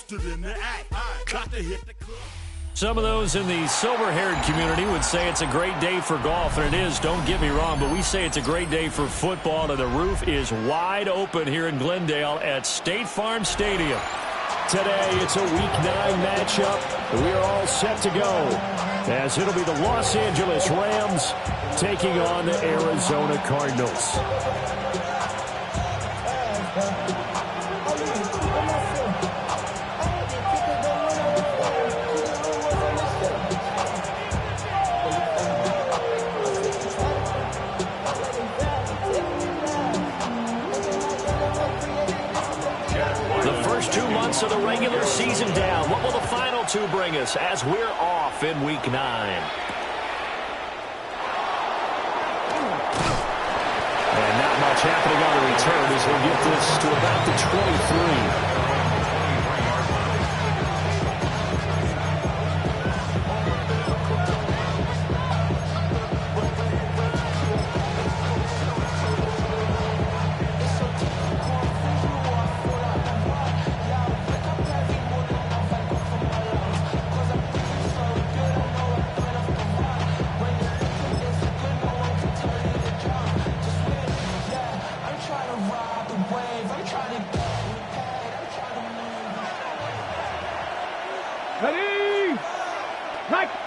gangster than the act. Got to hit the club. Some of those in the silver-haired community would say it's a great day for golf, and it is, don't get me wrong, but we say it's a great day for football, and the roof is wide open here in Glendale at State Farm Stadium. Today, it's a Week 9 matchup. We are all set to go, as it'll be the Los Angeles Rams taking on the Arizona Cardinals. Of the regular season down. What will the final two bring us as we're off in Week 9? And not much happening on the return as they get this to about the 23.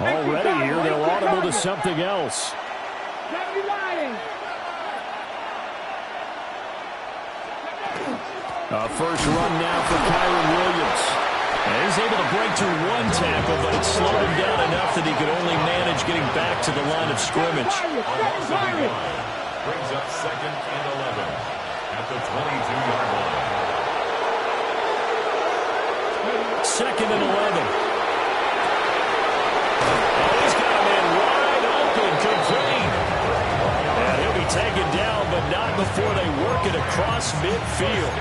Already here, they're audible to something else. First run now for Kyron Williams. And he's able to break through one tackle, but it slowed him down enough that he could only manage getting back to the line of scrimmage. Brings up 2nd and 11 at the 22-yard line. 2nd and 11. And he'll be taken down, but not before they work it across midfield.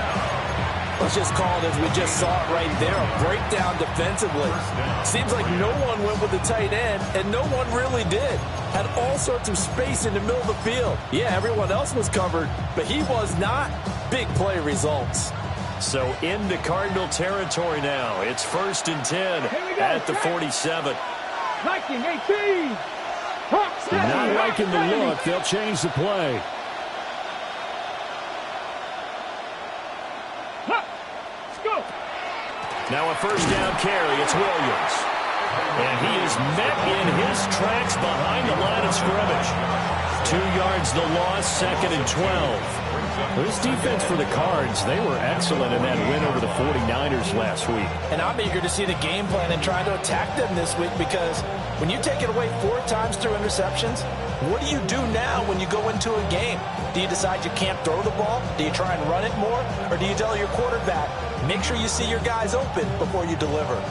Let's just call it as we just saw it right there, a breakdown defensively. Seems like no one went with the tight end, and no one really did. Had all sorts of space in the middle of the field. Yeah, everyone else was covered, but he was not. Big play results. So into Cardinal territory now. It's 1st and 10 at the 47. Liking 18. Not liking the look. They'll change the play. Let's go. Now a first down carry. It's Williams. And he is met in his tracks behind the line of scrimmage. 2 yards the loss, 2nd and 12. This defense for the Cards, they were excellent in that win over the 49ers last week. And I'm eager to see the game plan and try to attack them this week, because when you take it away 4 times through interceptions, what do you do now when you go into a game? Do you decide you can't throw the ball? Do you try and run it more? Or do you tell your quarterback, make sure you see your guys open before you deliver?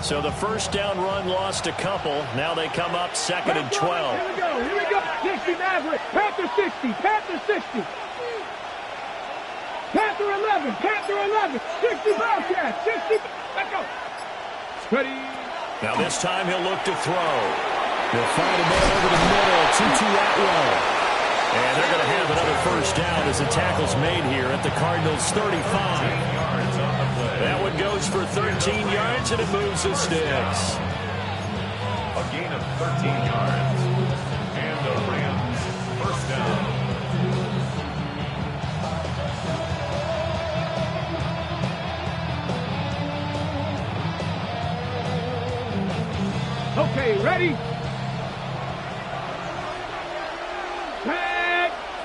So the first down run lost a couple. Now they come up 2nd and 12. Here we go. Here we go. 60 Maverick. Panther 60. Panther 60. Panther 11. Panther 11. 60 Bobcat. 60. Let's go. Ready. Now this time he'll look to throw. He'll find a man over the middle. Tutu Atwell. And they're going to have another first down as the tackle's made here at the Cardinals' 35. That one goes for 13 yards, and it moves the sticks. A gain of 13 yards. And the Rams first down. Okay, ready?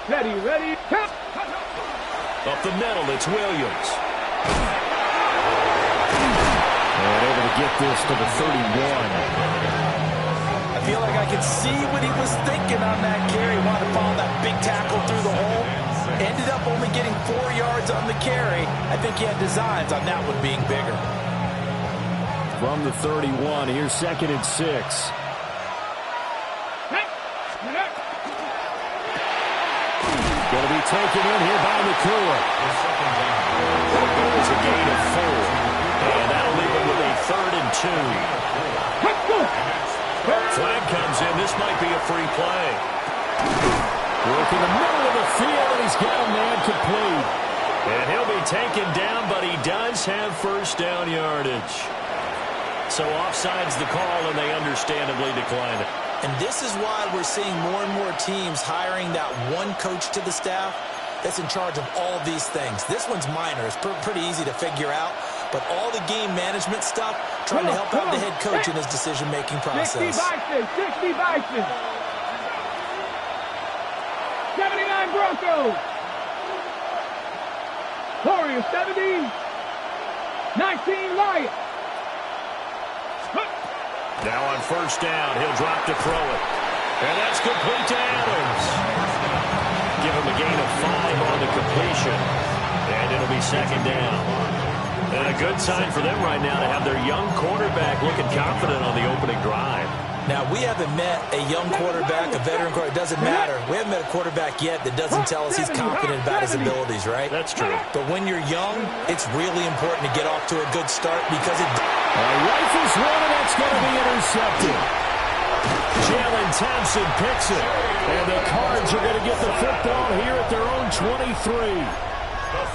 Ready, ready. Up the middle, it's Williams. And able to get this to the 31. I feel like I can see what he was thinking on that carry. Wanted to follow that big tackle through the hole. Ended up only getting 4 yards on the carry. I think he had designs on that one being bigger. From the 31, here's 2nd and 6. Going to be taken in here by Nakua. There's a gain of 4. And that'll leave him with a 3rd and 2. Flag comes in. This might be a free play. Working the middle of the field, and he's got a man complete. And he'll be taken down, but he does have first down yardage. So offside's the call, and they understandably decline it. And this is why we're seeing more and more teams hiring that one coach to the staff that's in charge of all these things. This one's minor. It's pretty easy to figure out. But all the game management stuff, trying to help out the head coach in his decision-making process. 60 Bison. 79 Broncos. Warriors 70. 19 Lions. Now on first down, he'll drop to throw it. And that's complete to Adams. Give him a gain of 5 on the completion. And it'll be second down. And a good sign for them right now to have their young quarterback looking confident on the opening drive. Now, we haven't met a young quarterback, a veteran quarterback. It doesn't matter. We haven't met a quarterback yet that doesn't tell us he's confident about his abilities, right? That's true. But when you're young, it's really important to get off to a good start because it... Rifles one, and that's going to be intercepted. Jalen Thompson picks it. And the Cards are going to get the football here at their own 23.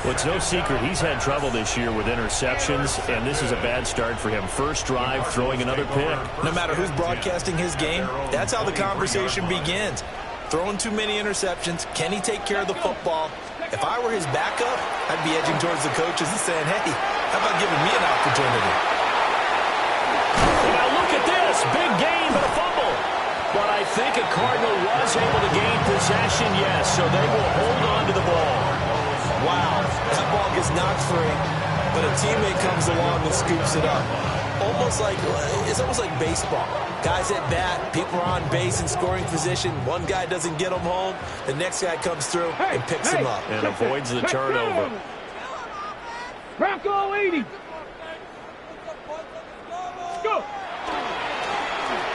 Well, it's no secret he's had trouble this year with interceptions, and this is a bad start for him. First drive, throwing another pick. No matter who's broadcasting his game, that's how the conversation begins. Throwing too many interceptions. Can he take care of the football? If I were his backup, I'd be edging towards the coaches and saying, hey, how about giving me an opportunity? Now look at this. Big gain, but a fumble. But I think a Cardinal was able to gain possession, yes, so they will hold on to the ball. Wow, that ball gets knocked free, but a teammate comes along and scoops it up. It's almost like baseball. Guys at bat, people are on base in scoring position. One guy doesn't get them home. The next guy comes through and picks him up. And avoids the turnover. Bronco 80. Go.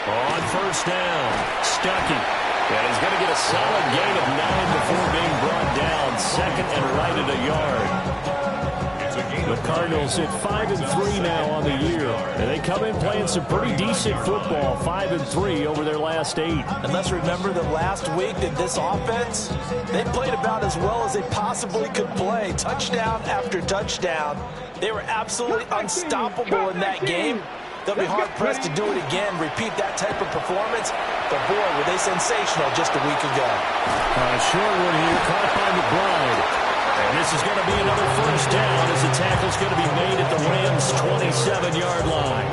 On first down, Stuckey. And he's going to get a solid gain of 9 before being brought down. Second and right at a yard. The Cardinals hit 5-3 now on the year. And they come in playing some pretty decent football, 5-3 over their last 8. And let's remember that last week that this offense, they played about as well as they possibly could play. Touchdown after touchdown. They were absolutely unstoppable in that game. They'll be hard-pressed to do it again, repeat that type of performance. But, boy, were they sensational just a week ago. Short one here, caught by McBride. And this is going to be another first down as the tackle's going to be made at the Rams' 27-yard line.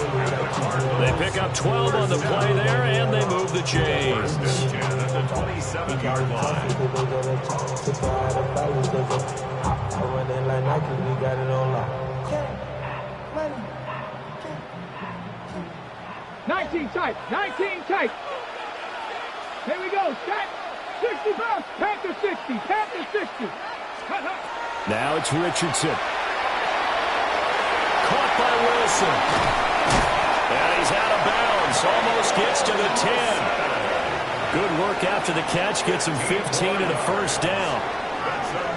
They pick up 12 on the play there, and they move the chains. At the 27-yard line. 19 tight. Here we go. Set. 60 bucks. Panther 60. Now it's Richardson. Caught by Wilson. And he's out of bounds. Almost gets to the 10. Good work after the catch. Gets him 15 and a first down.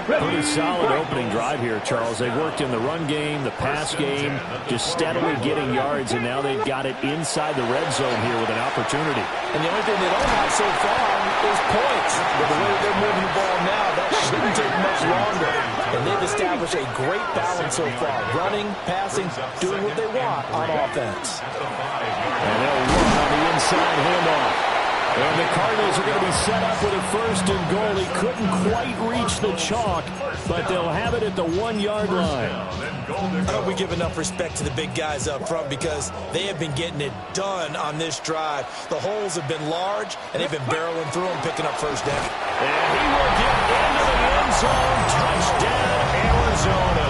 Pretty solid opening drive here, Charles. They worked in the run game, the pass game, just steadily getting yards, and now they've got it inside the red zone here with an opportunity. And the only thing they don't have so far is points. But the way they're moving the ball now, that shouldn't take much longer. And they've established a great balance so far. Running, passing, doing what they want on offense. And they'll run on the inside handoff. And the Cardinals are going to be set up with a first and goal. He couldn't quite reach the chalk, but they'll have it at the 1-yard line. I hope we give enough respect to the big guys up front because they have been getting it done on this drive. The holes have been large, and they've been barreling through them, picking up first down. And he will get into the end zone. Touchdown, Arizona.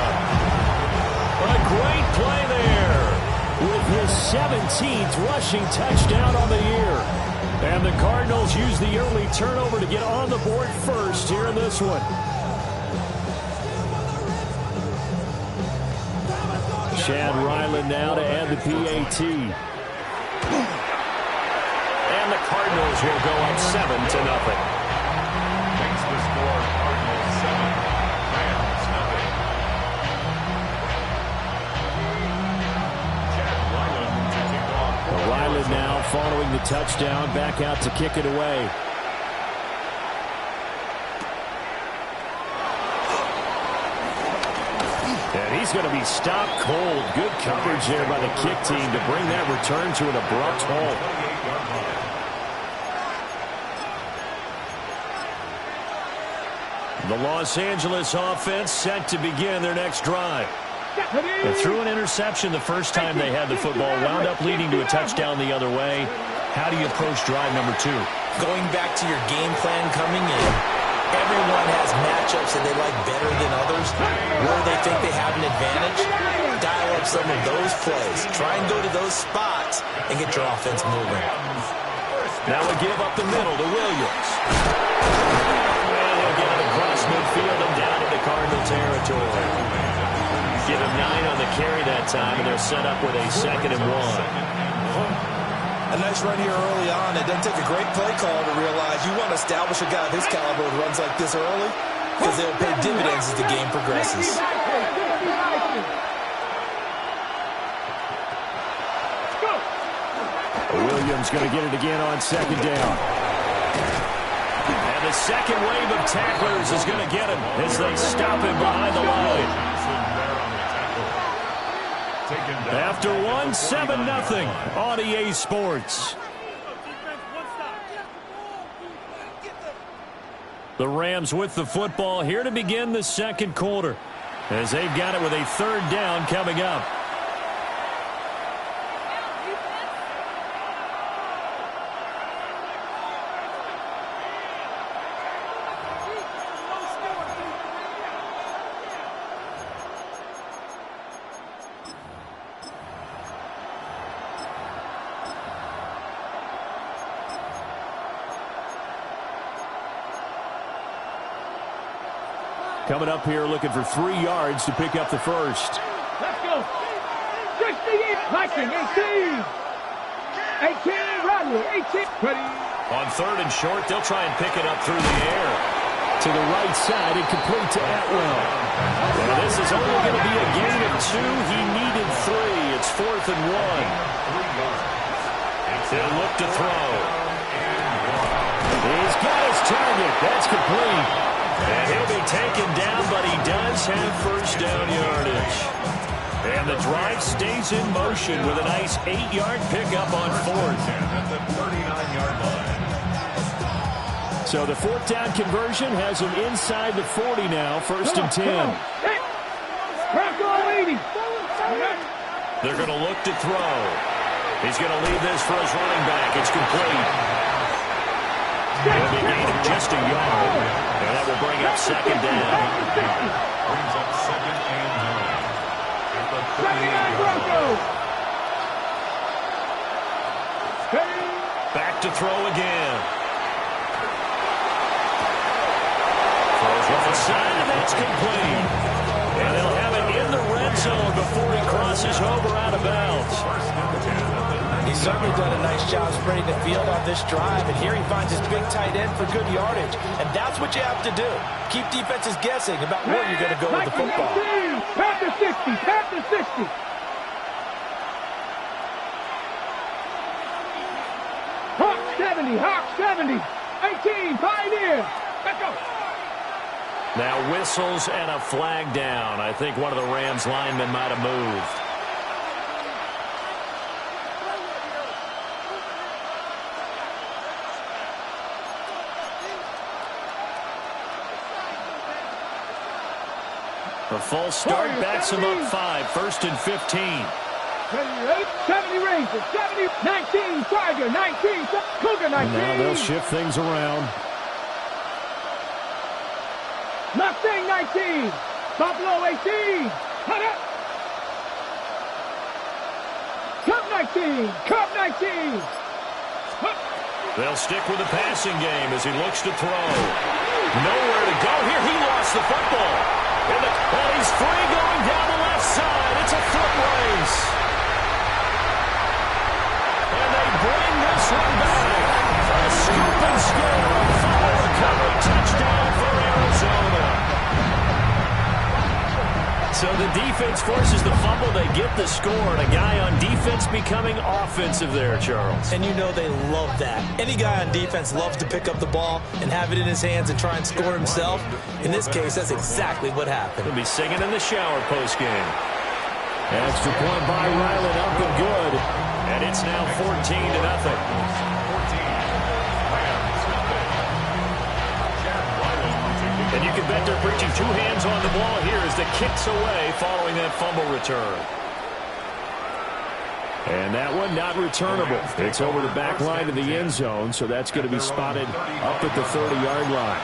A great play there with his 17th rushing touchdown on the year. And the Cardinals use the early turnover to get on the board first here in this one. Chad Ryland now to add the PAT. And the Cardinals will go up 7-0. Makes the score Cardinals 7, Rams nothing. Chad Ryland to kick off. Ryland now following the touchdown, back out to kick it away. going to be stopped cold. Good coverage there by the kick team to bring that return to an abrupt halt. The Los Angeles offense set to begin their next drive. They threw an interception the first time they had the football, wound up leading to a touchdown the other way. How do you approach drive number 2? Going back to your game plan coming in, everyone has matchups that they like better than others. Where they think they have an advantage, dial up some of those plays. Try and go to those spots and get your offense moving. Now we give up the middle to Williams. And he'll get it across midfield and down into Cardinal territory. Give him 9 on the carry that time, and they're set up with a 2nd and 1. A nice run here early on. It doesn't take a great play call to realize you want to establish a guy of his caliber with runs like this early because they'll pay dividends as the game progresses. Williams going to get it again on 2nd down. And the second wave of tacklers is going to get him as they stop him behind the line. After 7-0 on EA Sports. The Rams with the football here to begin the second quarter as they've got it with a 3rd down coming up. Coming up here looking for 3 yards to pick up the first. Let's go. 68. Hopkins, 18. 18. Rodney, 18. Ready. On 3rd and short, they'll try and pick it up through the air. To the right side, incomplete to Atwell. Well, this is only going to be a gain of 2. He needed 3. It's 4th and 1. They'll look to throw. He's got his target. That's complete. And he'll be taken down, but he does have first down yardage. And the drive stays in motion with a nice 8-yard pickup on 4th. At the 39-yard line. So the 4th down conversion has him inside the 40 now, 1st and 10. They're going to look to throw. He's going to leave this for his running back. It's complete. It'll be a gain of just a yard. And that will bring up 2nd down. Brings up 2nd and 9. At the 38-yard line. Back to throw again. Throws one side, and that's complete. And they'll have it in the red zone before he crosses over out of bounds. He's certainly done a nice job spreading the field on this drive, and here he finds his big tight end for good yardage. And that's what you have to do. Keep defenses guessing about where you're going to go with the football. Pat to 60, pat to 60. Hawk 70, Hawk 70. 18, Pioneer. Let's go. Now whistles and a flag down. I think one of the Rams linemen might have moved. A false start backs him up 5. 1st and 15. 70 Rangers, 70, 19, Tiger, 19, Cougar, 19. Now they'll shift things around. Mustang, 19. Buffalo, 18. Cut up. Cup, 19. Cup, 19. They'll stick with the passing game as he looks to throw. Nowhere to go here. He lost the football. And he's free going down the left side. It's a foot race. And they bring this one back. A scoop and score. Full recovery touchdown for Arizona. So the defense forces the fumble. They get the score, and a guy on defense becoming offensive there, Charles. And you know they love that. Any guy on defense loves to pick up the ball and have it in his hands and try and score himself. In this case, that's exactly what happened. He'll be singing in the shower post-game. Extra point by Ryland, up and good. And it's now 14-0. And you can bet they're preaching two hands on the ball here as the kick's away following that fumble return. And that one not returnable. It's over the back line of the end zone, so that's going to be spotted up at the 30-yard line.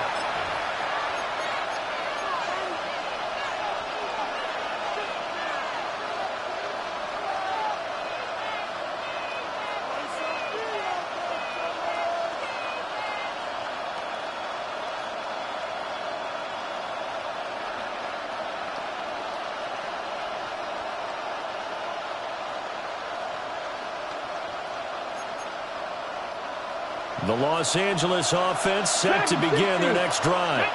The Los Angeles offense set to begin their next drive.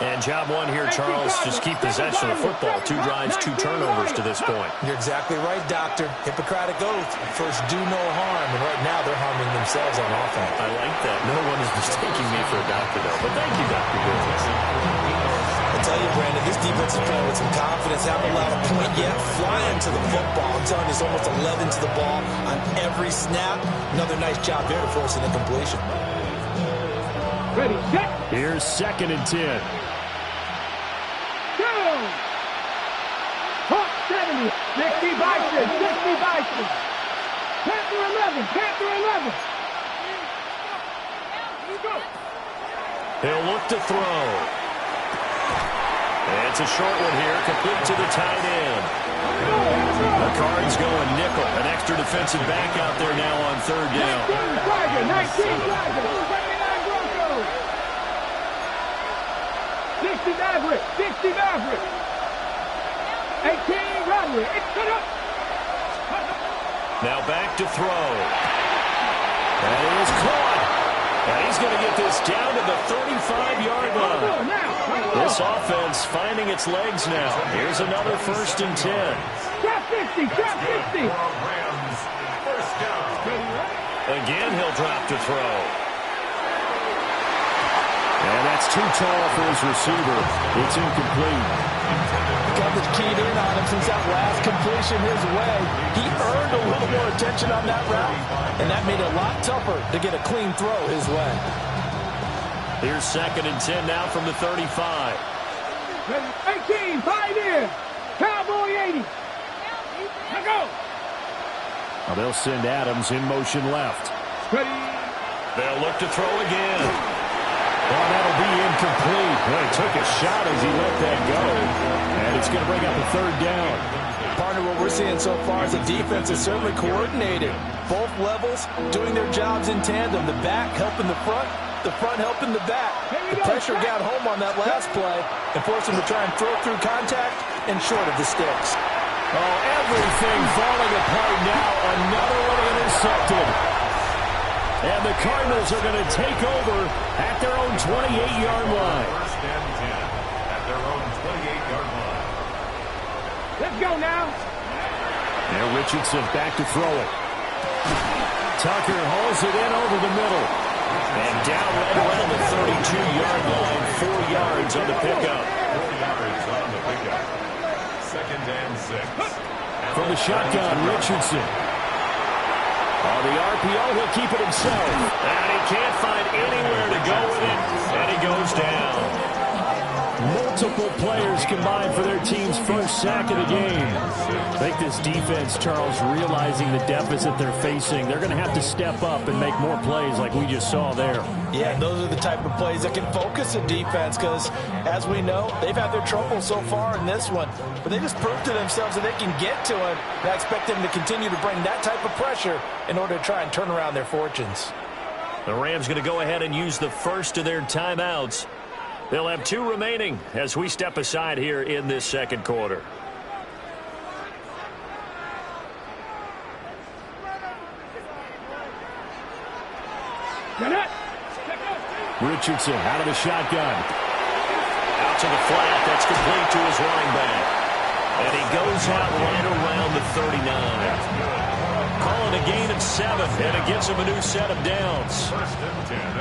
And job one here, Charles, just keep possession of the football. 2 drives, 2 turnovers to this point. You're exactly right, Doctor. Hippocratic oath. First, do no harm. And right now, they're harming themselves on offense. I like that. No one is mistaking me for a doctor, though. But thank you, Dr. Business. I tell you, Brandon, this defense is playing with some confidence. Haven't allowed a point yet. Flying to the football. I'm telling you, it's almost 11 to the ball on every snap. Another nice job there to force an incompletion. Ready, set. Here's 2nd and 10. Go! Hawk 70. 60 Bison. 60 Bison. Panther 11. Panther 11. Go. He'll look to throw. It's a short one here, complete to the tight end. The Cards going nickel. An extra defensive back out there now on 3rd down. 19 Tiger. 29 Broncos. 60 Maverick. 60 Maverick. 18 Robbery. It's cut up. Now back to throw. That is caught. And he's going to get this down to the 35-yard line. This offense finding its legs now. Here's another 1st and 10. Drop 50, drop 50. Again, he'll drop to throw. And that's too tall for his receiver. It's incomplete. Coverage keyed in on him since that last completion his way. He earned a little more attention on that route, and that made it a lot tougher to get a clean throw his way. Here's 2nd and 10 now from the 35. 18, 5 in. Cowboy 80. Let's go. Now they'll send Adams in motion left. Ready. They'll look to throw again. Well, that'll be incomplete. Well, he took a shot as he let that go. And it's going to bring up a 3rd down. Partner, what we're seeing so far is the defense is certainly coordinated. Both levels doing their jobs in tandem. The back helping the front helping the back. The pressure got home on that last play and forced him to try and throw through contact and short of the sticks. Oh, everything falling apart now. Another one intercepted. And the Cardinals are going to take over at their own 28-yard line. 1st and 10 at their own 28-yard line. Let's go now. Now Richardson back to throw it. Tucker hauls it in over the middle. And down right around the 32-yard line. 4 yards on the pickup. 4 yards on the pickup. 2nd and 6. From the shotgun, Richardson. On the RPO, he'll keep it himself. And he can't find anywhere to go with it. And he goes down. Multiple players combined for their team's 1st sack of the game. I think this defense, Charles, realizing the deficit they're facing, they're going to have to step up and make more plays like we just saw there. Yeah, those are the type of plays that can focus a defense because, as we know, they've had their trouble so far in this one. But they just proved to themselves that they can get to it. And I expect them to continue to bring that type of pressure in order to try and turn around their fortunes. The Rams going to go ahead and use the first of their timeouts. They'll have 2 remaining as we step aside here in this 2nd quarter. Richardson out of the shotgun. Out to the flat. That's complete to his running back. And he goes out right around the 39. Calling a gain of 7, and it gets him a new set of downs.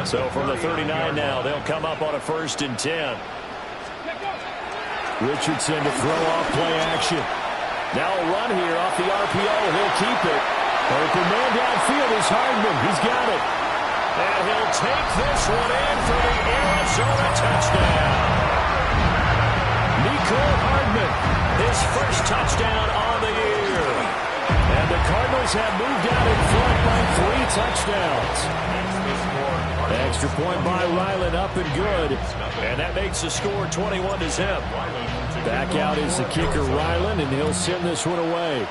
So from the 39 now, they'll come up on a 1st and 10. Richardson to throw off play action. Now a run here off the RPO. He'll keep it. Open man downfield is Hardman. He's got it. And he'll take this one in for the Arizona touchdown. Nicole Hardman, his first touchdown on the year. And the Cardinals have moved out in front by 3 touchdowns. Extra point by Ryland, up and good. And that makes the score 21-0. Back out is the kicker, Ryland, and he'll send this one away.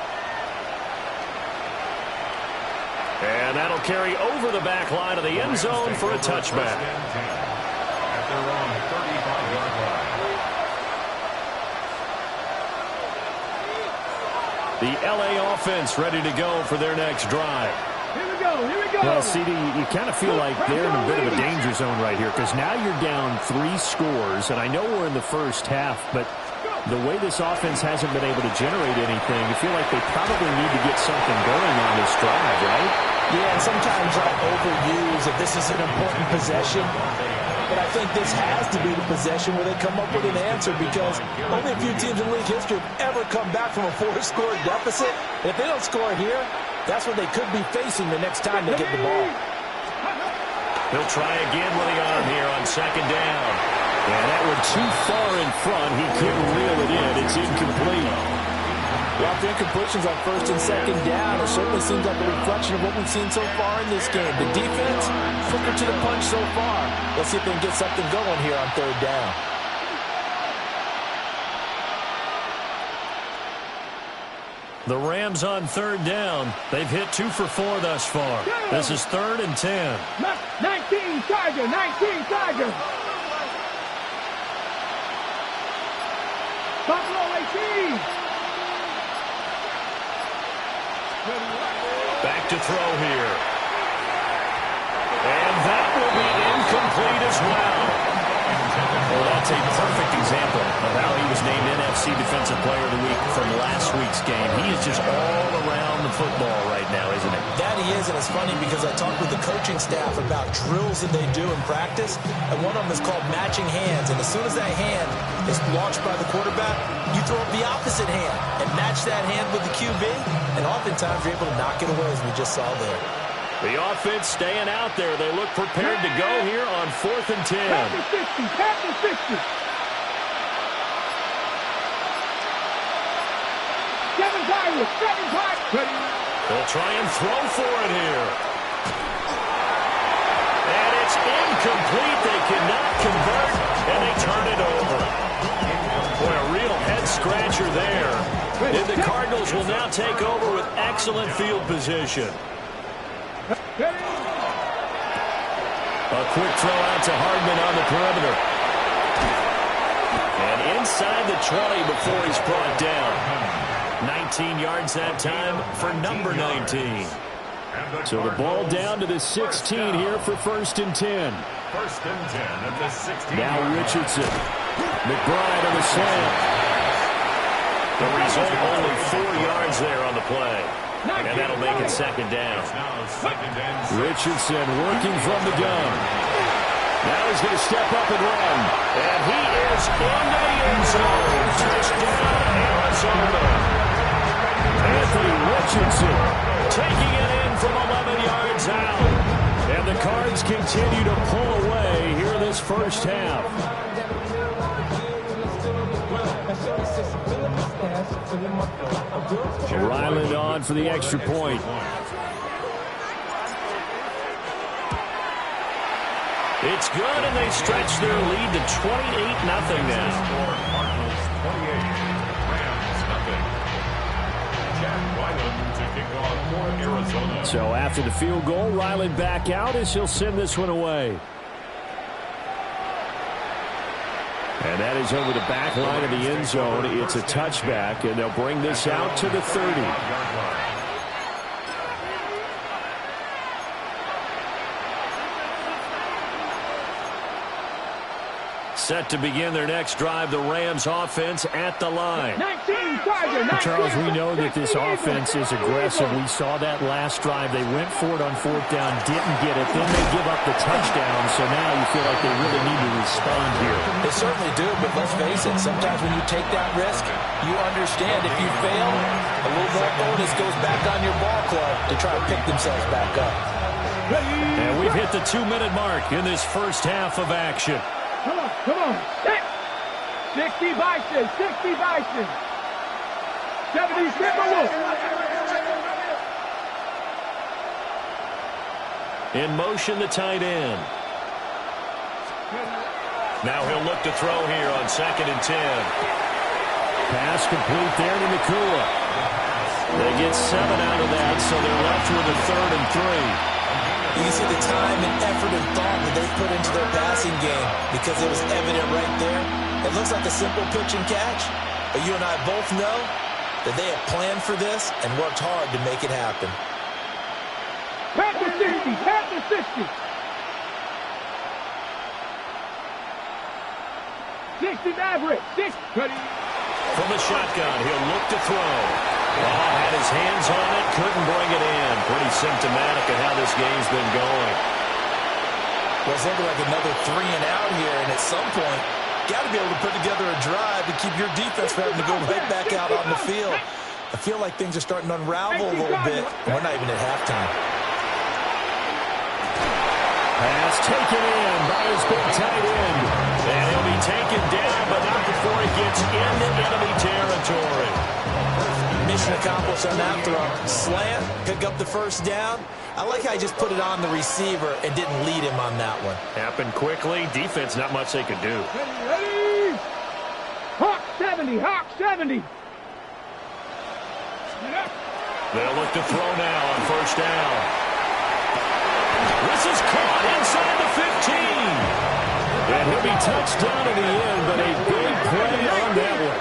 And that'll carry over the back line of the end zone for a touchback. The LA offense ready to go for their next drive. Here we go, here we go. Well, CD, you kind of feel like they're in a bit of a danger zone right here because now you're down 3 scores, and I know we're in the first half, but the way this offense hasn't been able to generate anything, you feel like they probably need to get something going on this drive, right? Yeah, and sometimes I overuse that this is an important possession. But I think this has to be the possession where they come up with an answer because only a few teams in league history have ever come back from a 4-score deficit. And if they don't score here, that's what they could be facing the next time they get the ball. He'll try again with the arm here on 2nd down. And that one too far in front. He couldn't reel it in. It's incomplete. Well, the incompletions on 1st and 2nd down, it certainly seems like a reflection of what we've seen so far in this game. The defense, quicker to the punch so far. Let's see if they can get something going here on 3rd down. The Rams on 3rd down. They've hit 2 for 4 thus far. This is 3rd and 10. 19 Tiger, 19 Tiger. Buffalo 18. Back to throw here. And that will be incomplete as well. Well, that's a perfect example of how he was named NFC Defensive Player of the Week from last week's game. He is just all around the football right now, isn't he? That he is, and it's funny because I talked with the coaching staff about drills that they do in practice, and one of them is called matching hands. And as soon as that hand is launched by the quarterback, you throw up the opposite hand and match that hand with the QB, and oftentimes you're able to knock it away, as we just saw there. The offense staying out there. They look prepared to go here on 4th and 10. Tap the 60, tap the 60. 7 Tigers, 7 Tigers. They'll try and throw for it here. And it's incomplete. They cannot convert, and they turn it over. Boy, a real head-scratcher there. And the Cardinals will now take over with excellent field position. A quick throw out to Hardman on the perimeter. And inside the 20 before he's brought down. 19 yards that time for number 19. So the ball down to the 16 here for 1st and 10. 1st and 10 at the 16. Now Richardson. McBride on the slam. The result, only 4 yards there on the play. And that'll make it 2nd down. Richardson working from the gun. Now he's going to step up and run. And he is in the end zone. Touchdown, Arizona. Anthony Richardson Taking it in from 11 yards out. And the Cards continue to pull away here this first half. Ryland on for the extra point. It's good, and they stretch their lead to 28-0 now. So after the field goal, Ryland back out as he'll send this one away. And that is over the back line of the end zone. It's a touchback, and they'll bring this out to the 30. Set to begin their next drive, the Rams offense at the line. 19, Tiger, 19. Charles, we know that this offense is aggressive. We saw that last drive. They went for it on fourth down, didn't get it. Then they give up the touchdown, so now you feel like they really need to respond here. They certainly do, but let's face it, sometimes when you take that risk, you understand if you fail, a little more bonus goes back on your ball club to try to pick themselves back up. And we've hit the 2-minute mark in this first half of action. Come on, come on. 60 Bison, 60 Bison. 70 Timberwolves. In motion, the tight end. Now he'll look to throw here on 2nd and 10. Pass complete there to Nakua. They get 7 out of that, so they're left with a 3rd and 3. You can see the time and effort and thought that they put into their passing game because it was evident right there. It looks like a simple pitch and catch, but you and I both know that they have planned for this and worked hard to make it happen. Pat the 60, pat the 60. 60 Maverick, 6. From the shotgun, he'll look to throw. Had his hands on it, couldn't bring it in. Pretty symptomatic of how this game's been going. Well, it's looking like another 3 and out here, and at some point, got to be able to put together a drive to keep your defense from having to go right back out on the field. I feel like things are starting to unravel a little bit, and we're not even at halftime. Pass taken in by his big tight end. And he'll be taken down, but not before he gets into enemy territory. Mission accomplished on that throw. Slant, pick up the first down. I like how he just put it on the receiver and didn't lead him on that one. Happened quickly. Defense, not much they could do. Ready? Hawk 70, Hawk 70. They'll look to throw now on first down. This is caught inside the 15. And he'll be touched down in the end, but a big play on that one.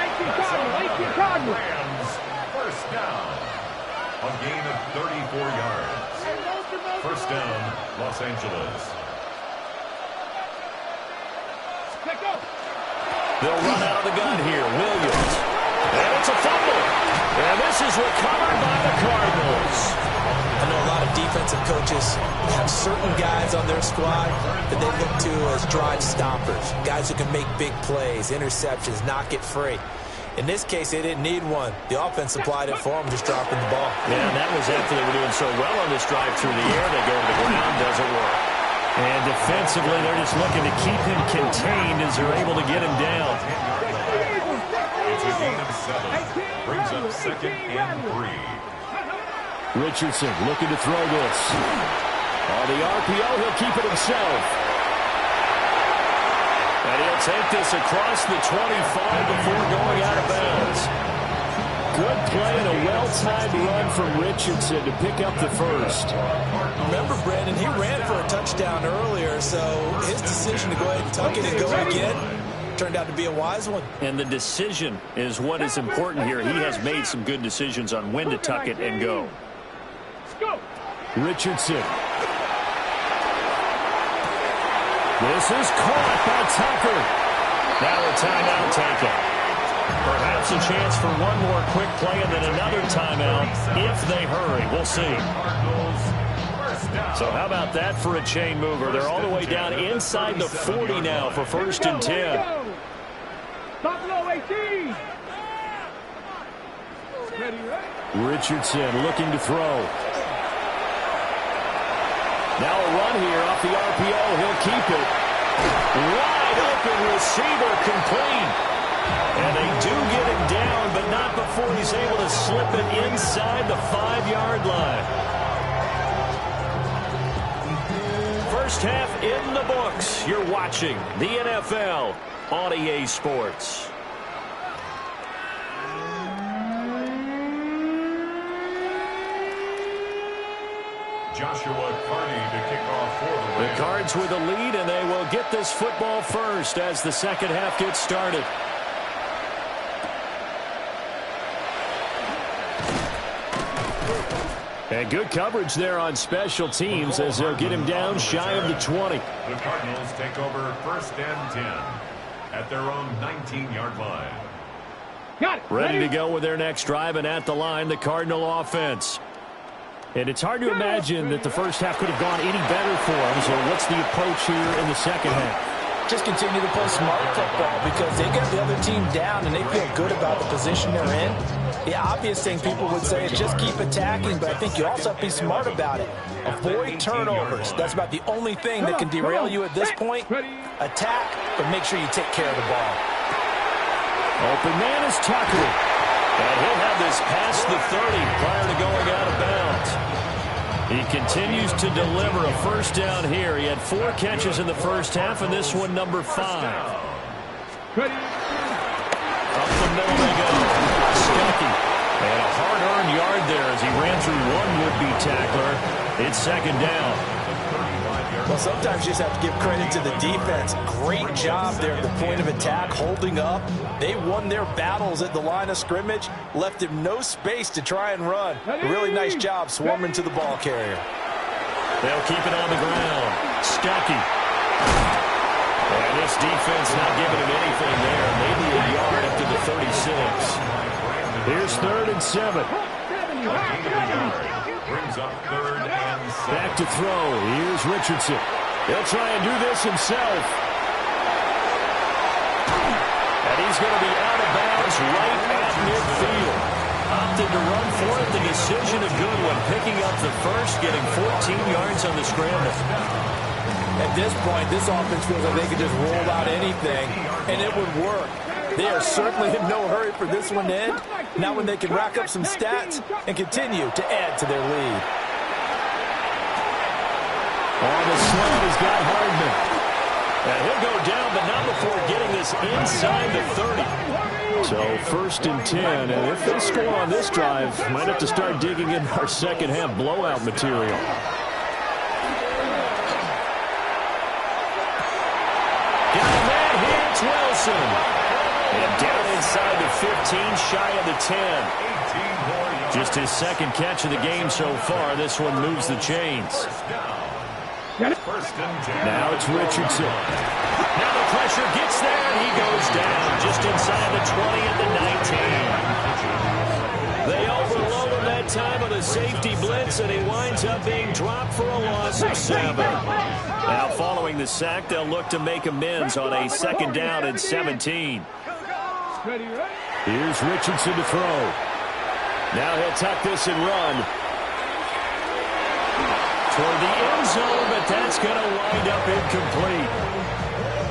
Rams, first down. A gain of 34 yards. First down, Los Angeles. They'll run out of the gun here. Williams. And it's a fumble. And this is recovered by the Cardinals. I know a lot of defensive coaches have certain guys on their squad that they look to as drive stoppers, guys who can make big plays, interceptions, knock it free. In this case, they didn't need one. The offense supplied it for them, just dropping the ball. Yeah, and that was after they were doing so well on this drive through the air. They go to the ground, doesn't work. And defensively, they're just looking to keep him contained as they're able to get him down. It's a gain of 7. Brings up 2nd and 3. Richardson looking to throw this. On the RPO, he'll keep it himself. And he'll take this across the 25 before going out of bounds. Good play and a well-timed run from Richardson to pick up the first. Remember, Brandon, he ran for a touchdown earlier, so his decision to go ahead and tuck it and go again turned out to be a wise one. And the decision is what is important here. He has made some good decisions on when to tuck it and go. Richardson. This is caught by Tucker. Now a timeout taken. Perhaps a chance for one more quick play and then another timeout if they hurry. We'll see. So how about that for a chain mover? They're all the way down inside the 40 now for 1st and 10. Buffalo 18. Richardson looking to throw. Now a run here off the RPO. He'll keep it. Wide open receiver complete. And they do get him down, but not before he's able to slip it inside the 5-yard line. First half in the books. You're watching the NFL on EA Sports. Joshua Carney to kick off for the Rams. The Cards with a lead, and they will get this football first as the second half gets started. And good coverage there on special teams as they'll get him down shy of the 20. The Cardinals take over 1st and 10. at their own 19-yard line. Got it. Ready to go with their next drive, and at the line, the Cardinal offense. And it's hard to imagine that the first half could have gone any better for them. So what's the approach here in the second half? Just continue to play smart football because they get the other team down and they feel good about the position they're in. The obvious thing people would say is just keep attacking, but I think you also have to be smart about it. Avoid turnovers. That's about the only thing that can derail you at this point. Attack, but make sure you take care of the ball. Open man is Tucker. And he'll have this past the 30 prior to going out of bounds. He continues to deliver a first down here. He had 4 catches in the first half, and this one number 5. Up the middle they go. Stuckey. And a hard-earned yard there as he ran through one would-be tackler. It's second down. Well, sometimes you just have to give credit to the defense. Great job there at the point of attack, holding up. They won their battles at the line of scrimmage, left him no space to try and run. A really nice job swarming to the ball carrier. They'll keep it on the ground. Stuckey. And this defense not giving him anything there. Maybe a yard up to the 36. Here's 3rd and 7. Brings up 3rd and 7. Back to throw. Here's Richardson. He'll try and do this himself. And he's going to be out of bounds right at midfield. Opted to run for it. The decision a good one. Picking up the first, getting 14 yards on the scramble. At this point, this offense feels like they could just roll out anything, and it would work. They are certainly in no hurry for this one to end. Now when they can rack up some stats and continue to add to their lead. On the slant, he's got Hardman. And he'll go down, but not before getting this inside the 30. So 1st and 10, and if they score on this drive, might have to start digging in our second half blowout material. Got a man here, it's Wilson. And down inside the 15, shy of the 10. Just his second catch of the game so far. This one moves the chains. Now it's Richardson. Now the pressure gets there, and he goes down just inside the 20 at the 19. They overload him that time on a safety blitz, and he winds up being dropped for a loss of 7. Now following the sack, they'll look to make amends on a 2nd down and 17. Here's Richardson to throw. Now he'll tuck this and run. Toward the end zone, but that's going to wind up incomplete.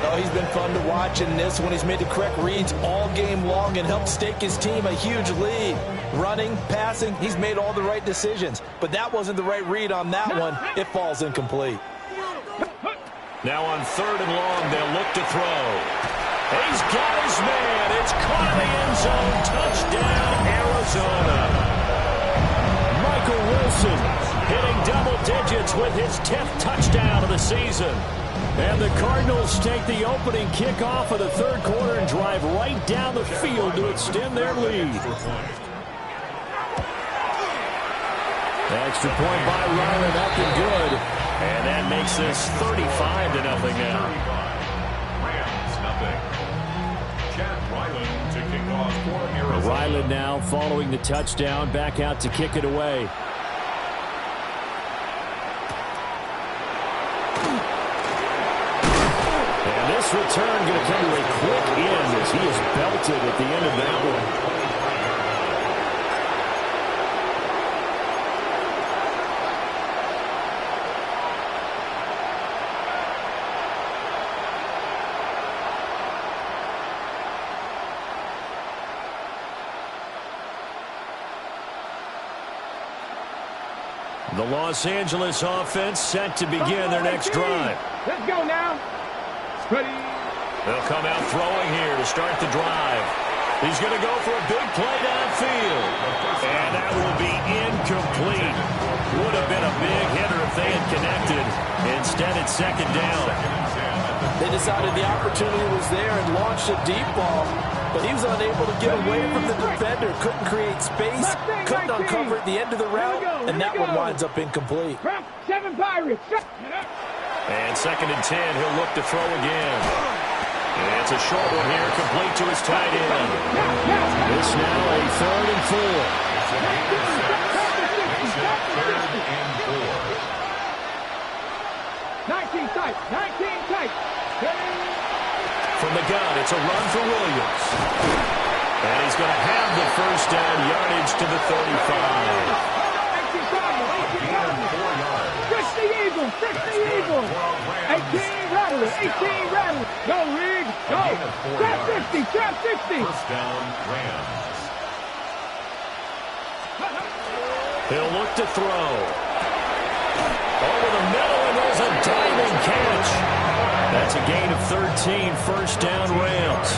Oh, he's been fun to watch in this one. He's made the correct reads all game long and helped stake his team a huge lead. Running, passing, he's made all the right decisions. But that wasn't the right read on that one. It falls incomplete. Now on 3rd and long, they'll look to throw. He's got his man. It's caught in the end zone. Touchdown, Arizona. Michael Wilson hitting double digits with his 10th touchdown of the season. And the Cardinals take the opening kickoff of the 3rd quarter and drive right down the field to extend their lead. Extra point by Ryland, up and good. And that makes this 35-0 now. Ryland now following the touchdown, back out to kick it away. And this return going to come to a quick end as he is belted at the end of that one. The Los Angeles offense set to begin their next drive. Let's go now. Ready. They'll come out throwing here to start the drive. He's going to go for a big play downfield. And that will be incomplete. Would have been a big hitter if they had connected. Instead, it's 2nd down. They decided the opportunity was there and launched a deep ball. But he was unable to get away from the defender. Couldn't create space. Couldn't uncover at the end of the route. And that one winds up incomplete. 7 Pirates. And 2nd and 10. He'll look to throw again. It's a short one here, complete to his tight end. This now a 3rd and 4. It's a 3rd and 4. 19 tight. 19 tight. From the gun, it's a run for Williams. And he's going to have the first down, yardage to the 35. 50 Eagles. 18 rattle. 18 rattle. Go, Reed. Go. Trap 50. Trap 50. First down, Rams. He'll look to throw. Over the middle, and there's a diving catch. That's a gain of 13. First down, Rams.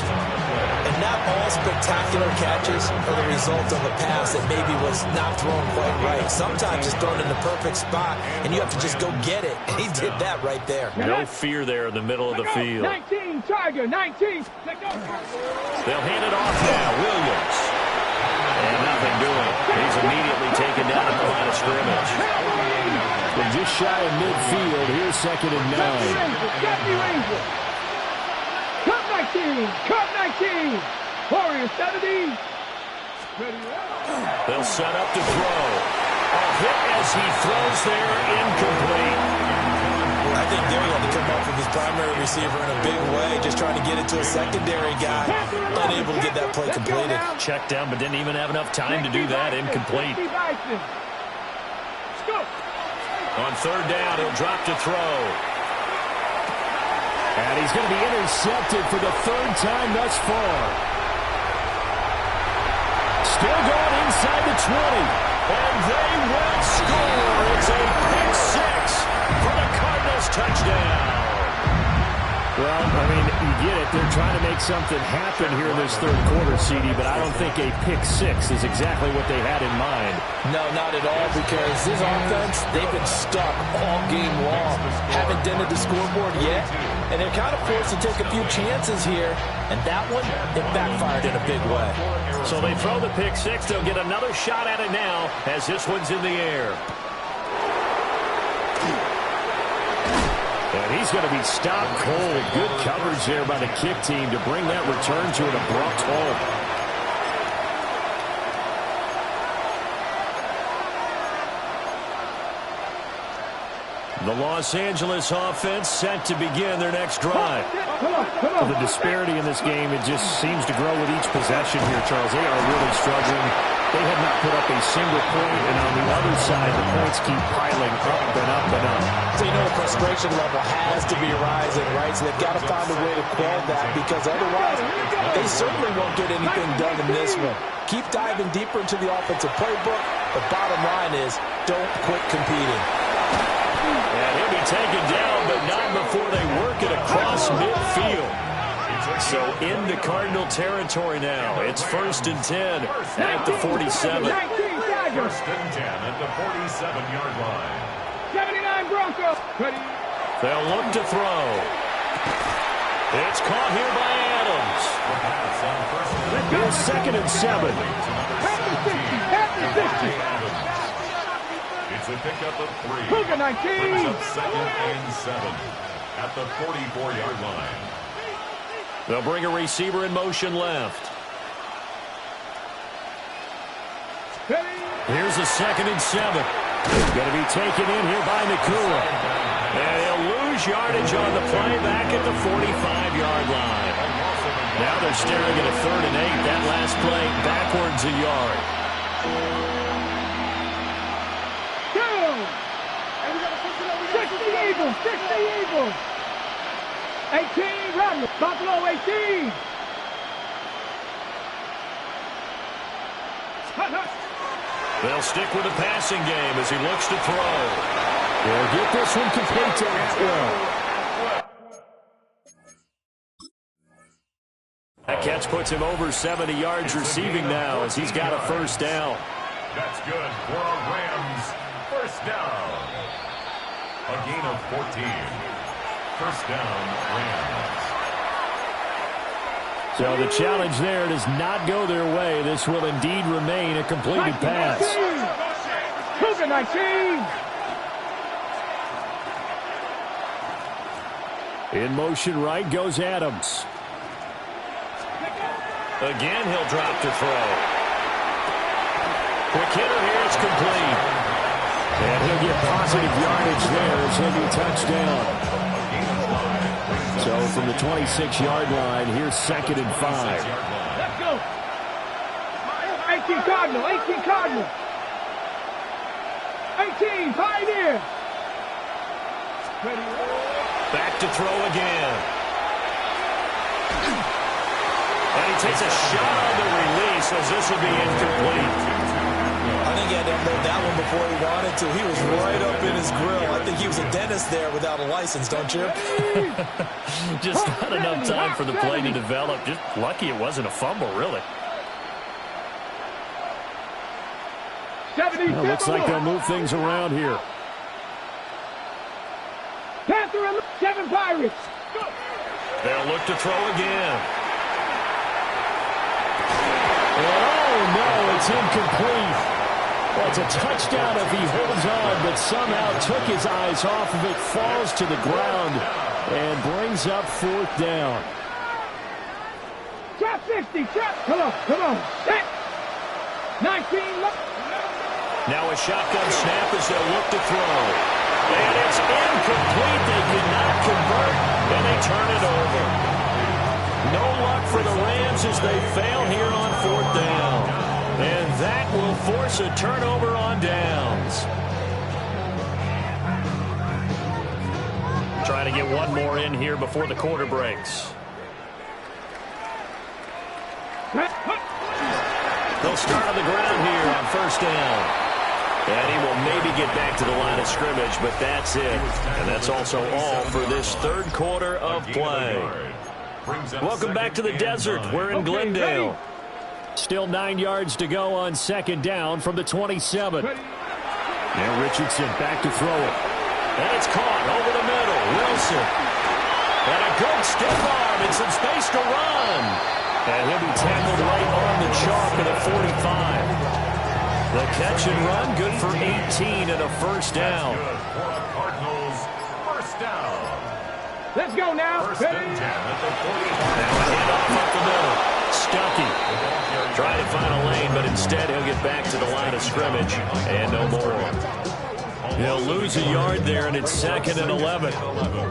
And not all spectacular catches are the result of a pass that maybe was not thrown quite right. Sometimes it's thrown in the perfect spot, and you have to just go get it. And he did that right there. No fear there in the middle of the field. 19, Tiger, 19. They'll hand it off now. Williams. And nothing doing. He's immediately taken down at the line of scrimmage. From just shy of midfield, here's 2nd and 9. Cup 19. Cup 19. Warriors 70. They'll set up to throw. A hit as he throws there, incomplete. I think there he had to come up with his primary receiver in a big way, just trying to get it to a secondary guy, unable to get that play completed. Checked down, but didn't even have enough time to do that. Incomplete. On 3rd down, he'll drop to throw. And he's going to be intercepted for the 3rd time thus far. Still going inside the 20. And they will score. It's a pick 6 for the Cardinals touchdown. Well, I mean, you get it. They're trying to make something happen here in this 3rd quarter, CD, but I don't think a pick 6 is exactly what they had in mind. No, not at all, because this offense, they've been stuck all game long. Haven't dented the scoreboard yet, and they're kind of forced to take a few chances here, and that one, it backfired in a big way. So they throw the pick 6. They'll get another shot at it now as this one's in the air. And he's going to be stopped cold. Good coverage there by the kick team to bring that return to an abrupt halt. The Los Angeles offense set to begin their next drive. The disparity in this game, it just seems to grow with each possession here, Charles. They are really struggling. They have not put up a single point, and on the other side, the points keep piling up and up and up. So you know the frustration level has to be rising, right? So they've got to find a way to quell that, because otherwise they certainly won't get anything done in this one. Keep diving deeper into the offensive playbook. The bottom line is don't quit competing. And he'll be taken down, but not before they work it across midfield. So into Cardinal territory now. It's 1st and 10 at the 47. 1st and 10 at the 47-yard line. 79 Broncos. They'll look to throw. It's caught here by Adams. Here's 2nd and 7. It's a pickup of 3. Cougar 19. Brings up 2nd and 7 at the 44-yard line. They'll bring a receiver in motion left. Here's a 2nd and 7. Going to be taken in here by Nakua. And he'll lose yardage on the play back at the 45-yard line. Now they're staring at a 3rd and 8. That last play backwards a yard. 60 Eagles. 60 Eagles. 18 Rebels. Buffalo 18. They'll stick with the passing game as he looks to throw. They'll get this one complete to Atwell. That catch puts him over 70 yards receiving now as he's got a 1st down. That's good for a Rams 1st down. A gain of 14. 1st down, Rams. So the challenge there does not go their way. This will indeed remain a completed pass. Cougar 19. In motion right goes Adams. Again, he'll drop to throw. Quick hitter here, it's complete. And he'll get positive yardage there as he'll be touchdown. So from the 26-yard line, here's 2nd and 5. Let's go. 18 Cardinal, 18 Cardinal. 18, Pioneer. Back to throw again. And he takes a shot on the release as this will be incomplete. I think he had to unload that one before he wanted to. He was right up in his grill. I think he was a dentist there without a license, don't you? Just not enough time for the play to develop. Just lucky it wasn't a fumble, really. Well, looks like they'll move things around here. Panther and 7 Pirates. They'll look to throw again. Oh, no, it's incomplete. Well, it's a touchdown if he holds on, but somehow took his eyes off of it, falls to the ground, and brings up 4th down. Trap 50, trap. Come on. 19 left. Now a shotgun snap as they'll look to throw. And it's incomplete. They did not convert, and they turn it over. No luck for the Rams as they fail here on 4th down. And that will force a turnover on downs. Trying to get one more in here before the quarter breaks. They'll start on the ground here on 1st down. And he will maybe get back to the line of scrimmage, but that's it. And that's also all for this 3rd quarter of play. Welcome back to the desert. We're in Glendale. Still 9 yards to go on 2nd down from the 27. Now Richardson back to throw it. And it's caught over the middle. Wilson. And a good stiff arm and some space to run. And he'll be tackled right on the chalk at the 45. The catch and run, good for 18 and a 1st down. Cardinals, 1st down. Let's go now. 1st and 10 at the 45. Now a handoff up the middle. Stuckey trying to find a lane, but instead he'll get back to the line of scrimmage and no more. He'll lose a yard there, and it's 2nd and 11.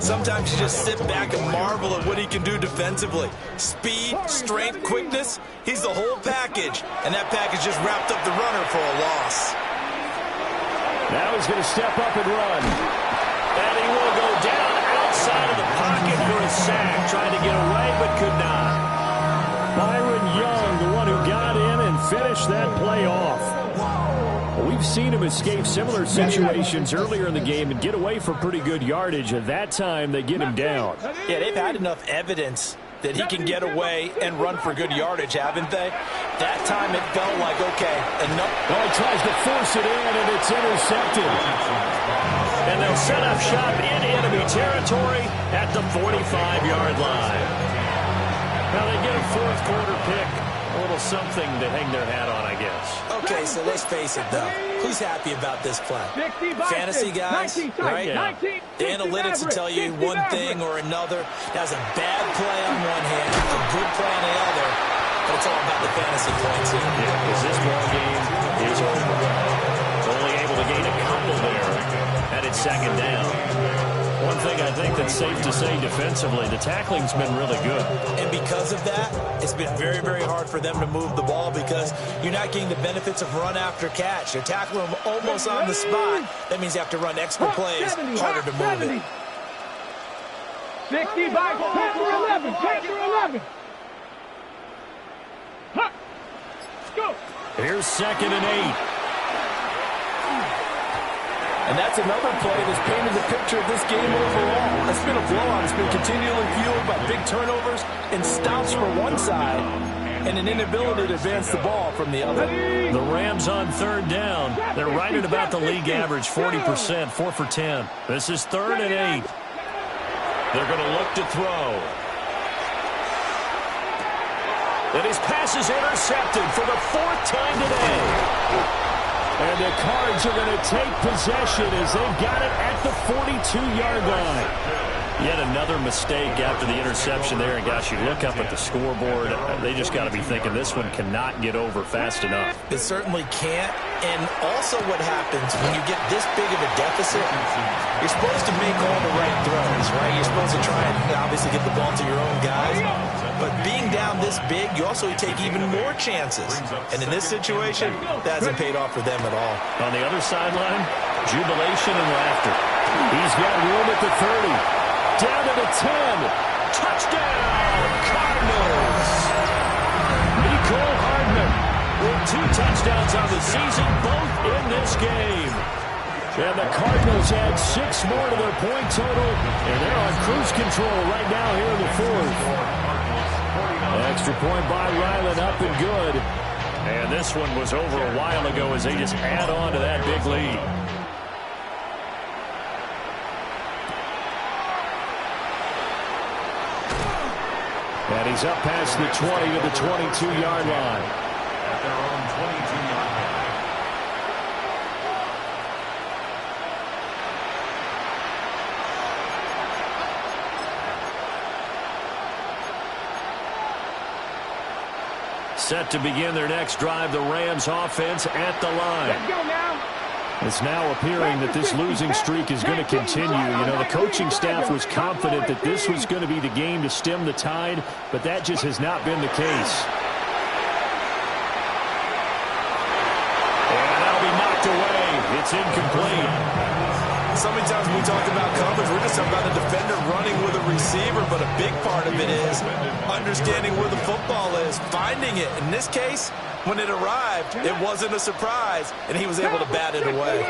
Sometimes you just sit back and marvel at what he can do defensively. Speed, strength, quickness, he's the whole package. And that package just wrapped up the runner for a loss. Now he's going to step up and run. And he will go down outside of the pocket for a sack. Trying to get away, but could not. Byron Young, the one who got in and finished that play off. We've seen him escape similar situations earlier in the game and get away for pretty good yardage. At that time, they get him down. Yeah, they've had enough evidence that he can get away and run for good yardage, haven't they? That time it felt like, okay, enough. Well, he tries to force it in, and it's intercepted. And they'll set up shop in enemy territory at the 45-yard line. Now they get a 4th quarter pick. A little something to hang their hat on, I guess. Okay, so let's face it, though. Who's happy about this play? Fantasy guys, right? Yeah. The analytics will tell you one thing or another. That's a bad play on one hand, a good play on the other, but it's all about the fantasy points here. Yeah, because this ball game is over. Only able to gain a couple there, and it's 2nd down. One thing I think that's safe to say defensively, the tackling's been really good. And because of that, it's been very, very hard for them to move the ball because you're not getting the benefits of run after catch. You're tackling them almost on the spot. That means you have to run extra plays, harder to move it. 60 by Panther 11. Panther 11. Huh. Go. Here's 2nd and 8. And that's another play that's painted the picture of this game overall. It's been a blowout. It's been continually fueled by big turnovers and stops for one side and an inability to advance the ball from the other. The Rams on 3rd down. They're right at about the league average, 40%, 4 for 10. This is 3rd and 8. They're going to look to throw. And his pass is intercepted for the 4th time today. And the Cards are going to take possession as they've got it at the 42-yard line. Yet another mistake after the interception there. And, gosh, you look up at the scoreboard. They just got to be thinking this one cannot get over fast enough. It certainly can't. And also what happens when you get this big of a deficit, you're supposed to make all the right throws, right? You're supposed to try and obviously get the ball to your own guys. But being down this big, you also take even more chances. And in this situation, that hasn't paid off for them at all. On the other sideline, jubilation and laughter. He's got room at the 30. Down to the 10. Touchdown, Cardinals. Nicole Hardman with 2 touchdowns on the season, both in this game. And the Cardinals add 6 more to their point total, and they're on cruise control right now here in the 4th. Extra point by Ryland, up and good. And this one was over a while ago as they just add on to that big lead. And he's up past the 20 to the 22-yard line. At their own 22-yard line. Set to begin their next drive, the Rams offense at the line. Let's go now. It's now appearing that this losing streak is going to continue. You know, the coaching staff was confident that this was going to be the game to stem the tide, but that just has not been the case. And that'll be knocked away. It's incomplete. So many times when we talk about coverage, we're just about a defender running with a receiver, but a big part of it is understanding where the football is, finding it. In this case, when it arrived, it wasn't a surprise, and he was able to bat it away.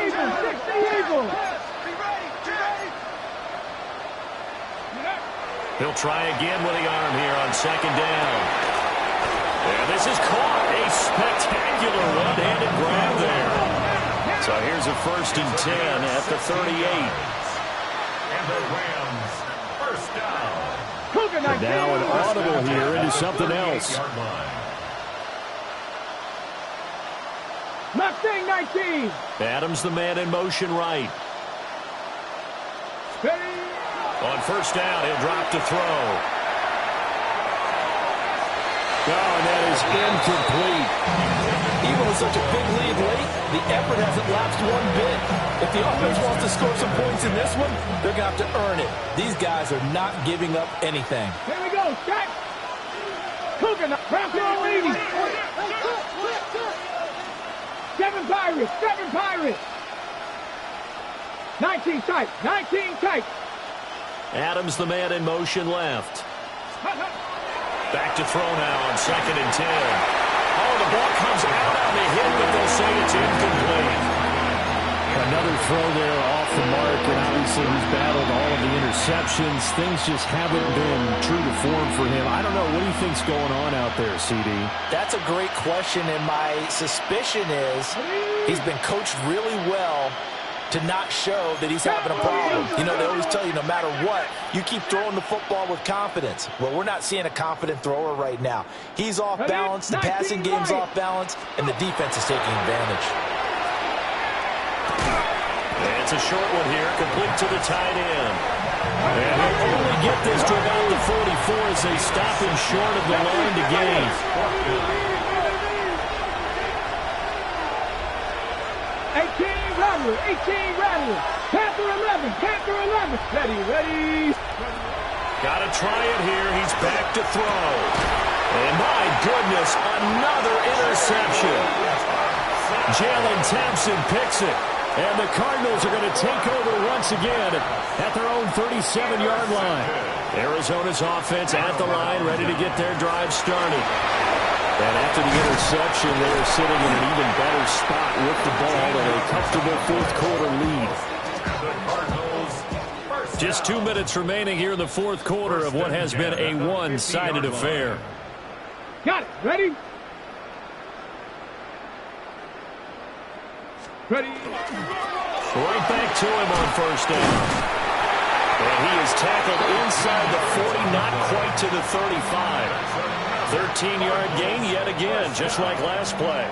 He'll try again with the arm here on second down. And this is caught. A spectacular one-handed grab there. So here's a 1st and 10 at the 38. And the Rams, first down. And now an audible here into something else. Mustang 19. Adams the man in motion right. On first down, he'll drop to throw. Oh, and that is incomplete. Even with such a big lead late, the effort hasn't lapsed one bit. If the offense wants to score some points in this one, they're going to have to earn it. These guys are not giving up anything. Here we go, Jack. Cooking up. Brown leading. 7 Pirates. 7 Pirates. 19 tight. 19 tight. Adams the man in motion left. Back to throw now on second and 10. Oh, the ball comes out on the hit, but they'll say it's incomplete. Another throw there off the mark, and obviously he's battled all of the interceptions. Things just haven't been true to form for him. I don't know. What do you think's going on out there, CD? That's a great question, and my suspicion is he's been coached really well to not show that he's having a problem. You know, they always tell you no matter what, you keep throwing the football with confidence. Well, we're not seeing a confident thrower right now. He's off balance, the passing game's off balance, and the defense is taking advantage. It's a short one here, complete to the tight end. And he'll only get this to about the 44 as they stop him short of the line to gain. 18 Rattler. Panther 11. Panther 11. Ready. Got to try it here. He's back to throw. And my goodness, another interception. Jalen Thompson picks it. And the Cardinals are going to take over once again at their own 37-yard line. Arizona's offense at the line, ready to get their drive started. And after the interception, they are sitting in an even better spot with the ball and a comfortable fourth-quarter lead. Just 2 minutes remaining here in the fourth quarter of what has been a one-sided affair. Got it. Ready? Right back to him on first down. And he is tackled inside the 40, not quite to the 35. 13-yard gain yet again, just like last play.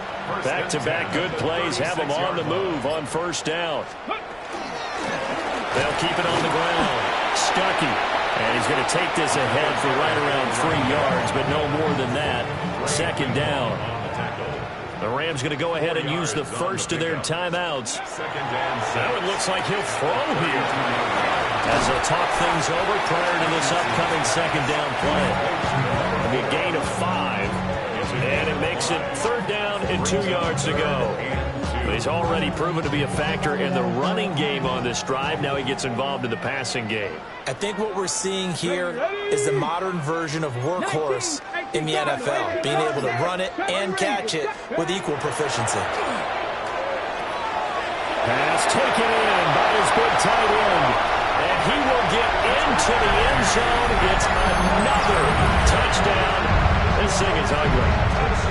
Back-to-back good plays have them on the move on first down. They'll keep it on the ground. Stuckey. And he's going to take this ahead for right around 3 yards, but no more than that. Second down. The Rams going to go ahead and use the first of their timeouts. Now it looks like he'll throw here, as they'll talk things over prior to this upcoming second down play. It'll be a gain of 5, and it makes it 3rd down and 2 yards to go. But he's already proven to be a factor in the running game on this drive. Now he gets involved in the passing game. I think what we're seeing here is the modern version of workhorse in the NFL, being able to run it and catch it with equal proficiency. Pass taken in by his big tight end, and he will get into the end zone. It's another touchdown. This thing is ugly.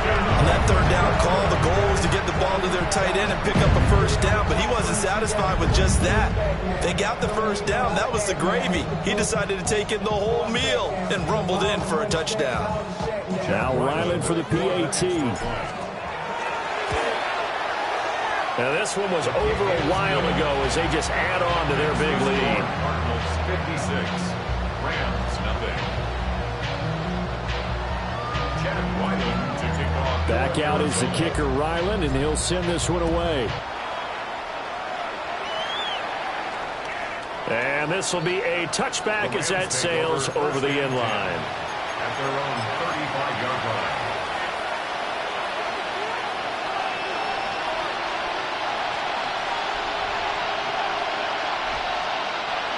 On that 3rd down call, the goal was to get the ball to their tight end and pick up a first down, but he wasn't satisfied with just that. They got the first down. That was the gravy. He decided to take in the whole meal and rumbled in for a touchdown. Now Ryland for the PAT. Now this one was over a while ago as they just add on to their big lead. Cardinals 56, Rams nothing. Ryland to kick off. Back out is the kicker, Ryland, and he'll send this one away. And this will be a touchback as that sails over the end line. At their own 35-yard line.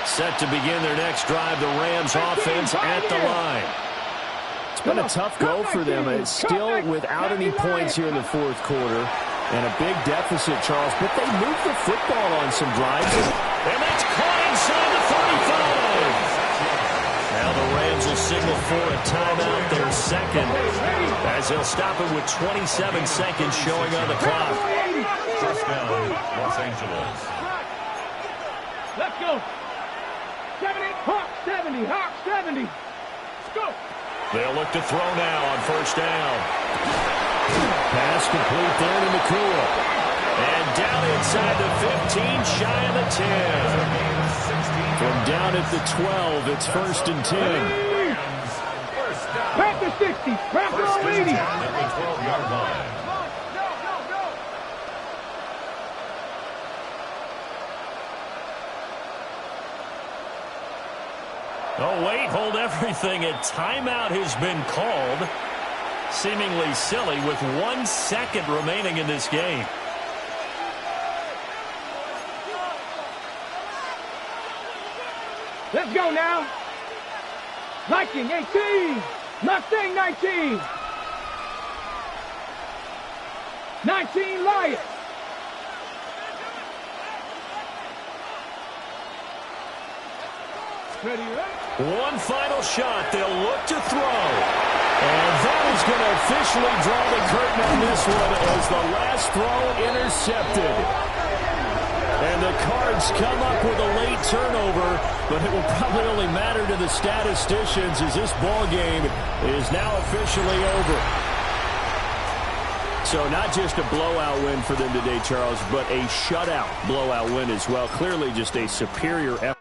Set to begin their next drive, the Rams offense at the line. It's been a tough go for them. It's still without any points here in the 4th quarter and a big deficit, Charles, but they moved the football on some drives. And that's caught inside the 35. Now the Rams will signal for a timeout, their second, as they'll stop it with 27 seconds showing on the clock. First down, Los Angeles. Let's go. 70, Hawk 70, Hawk 70. Let's go. They'll look to throw now on first down. Pass complete there to McCool. And down inside the 15, shy of the 10. From down at the 12, it's 1st and 10. Back to 60. Back to 80. At the 12-yard line. Oh, wait, hold everything. A timeout has been called. Seemingly silly with 1 second remaining in this game. Let's go now. Viking 18. Mustang 19. 19 Lions. Ready, right? One final shot. They'll look to throw. And that is going to officially draw the curtain on this one as the last throw intercepted. And the Cards come up with a late turnover, but it will probably only matter to the statisticians as this ball game is now officially over. So not just a blowout win for them today, Charles, but a shutout blowout win as well. Clearly just a superior effort.